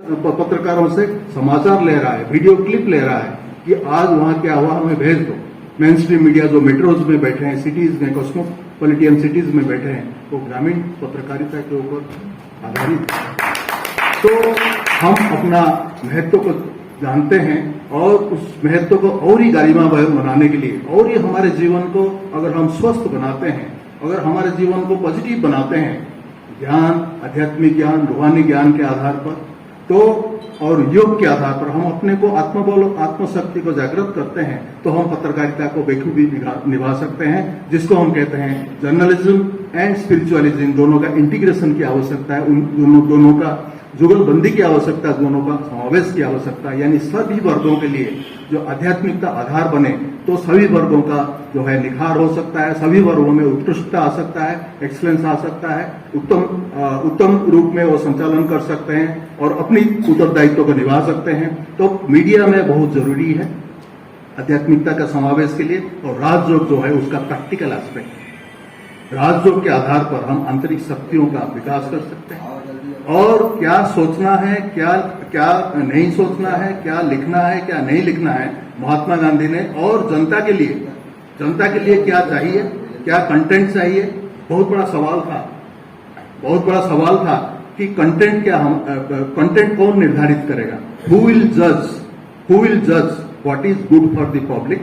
पत्रकारों से समाचार ले रहा है, वीडियो क्लिप ले रहा है कि आज वहां क्या हुआ, हमें भेज दो। मेन स्ट्रीम मीडिया जो मेट्रोज में बैठे हैं, सिटीज में, कॉस्मोपॉलिटियन सिटीज में बैठे हैं, वो ग्रामीण पत्रकारिता के ऊपर आधारित है। तो हम अपना महत्व को जानते हैं और उस महत्व को और ही गरिमामय बनाने के लिए और ही हमारे जीवन को अगर हम स्वस्थ बनाते हैं, अगर हमारे जीवन को पॉजिटिव बनाते हैं, ज्ञान, आध्यात्मिक ज्ञान, रूहानी ज्ञान के आधार पर तो और योग के आधार पर हम अपने को आत्मबल और आत्मशक्ति को जागृत करते हैं, तो हम पत्रकारिता को बखूबी निभा सकते हैं, जिसको हम कहते हैं जर्नलिज्म एंड स्पिरिचुअलिज्म, दोनों का इंटीग्रेशन की आवश्यकता है, उन दोनों का जुगलबंदी की आवश्यकता, दोनों का समावेश की आवश्यकता है। यानी सभी वर्गों के लिए जो आध्यात्मिकता आधार बने तो सभी वर्गों का जो है निखार हो सकता है, सभी वर्गों में उत्कृष्टता आ सकता है, एक्सीलेंस आ सकता है, उत्तम रूप में वो संचालन कर सकते हैं और अपनी उत्तरदायित्व को निभा सकते हैं। तो मीडिया में बहुत जरूरी है आध्यात्मिकता का समावेश के लिए। और राजयोग जो है उसका प्रैक्टिकल एस्पेक्ट, राजयोग के आधार पर हम आंतरिक शक्तियों का विकास कर सकते हैं और क्या सोचना है, क्या नहीं सोचना है, क्या लिखना है, क्या नहीं लिखना है। महात्मा गांधी ने और जनता के लिए क्या चाहिए, क्या कंटेंट चाहिए, बहुत बड़ा सवाल था कि कंटेंट क्या, हम कंटेंट कौन निर्धारित करेगा, हु विल जज what is good for the public,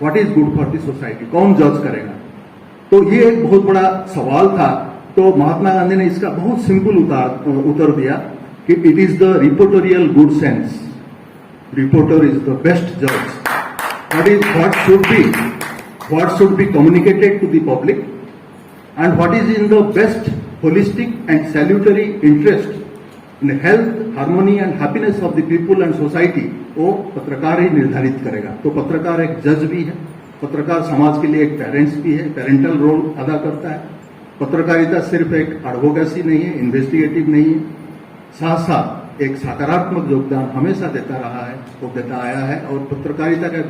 what is good for the society, कौन जज करेगा। तो ये एक बहुत बड़ा सवाल था। तो महात्मा गांधी ने इसका बहुत सिंपल उत्तर दिया कि it is the reportorial good sense, reporter is the best जज, what should be communicated to the public and what is in the best holistic and salutary interest in health, harmony and happiness of the people and society, वो पत्रकार ही निर्धारित करेगा। तो पत्रकार एक जज भी है, पत्रकार समाज के लिए एक पेरेंट्स भी है, पेरेंटल रोल अदा करता है। पत्रकारिता सिर्फ एक एडवोकेसी नहीं है, इन्वेस्टिगेटिव नहीं है, साथ साथ एक सकारात्मक योगदान हमेशा देता रहा है, वो देता आया है। और पत्रकारिता के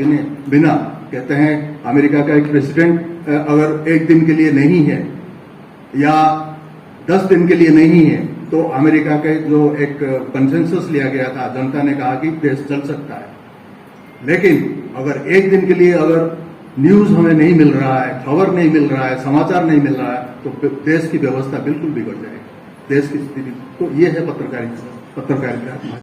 बिना कहते हैं अमेरिका का एक प्रेसिडेंट अगर एक दिन के लिए नहीं है या 10 दिन के लिए नहीं है तो अमेरिका के जो एक कंसेंसस लिया गया था, जनता ने कहा कि देश चल सकता है। लेकिन अगर एक दिन के लिए अगर न्यूज हमें नहीं मिल रहा है, खबर नहीं मिल रहा है, समाचार नहीं मिल रहा है, तो देश की व्यवस्था बिल्कुल बिगड़ जाएगी, देश की स्थिति। तो ये है पत्रकारिता।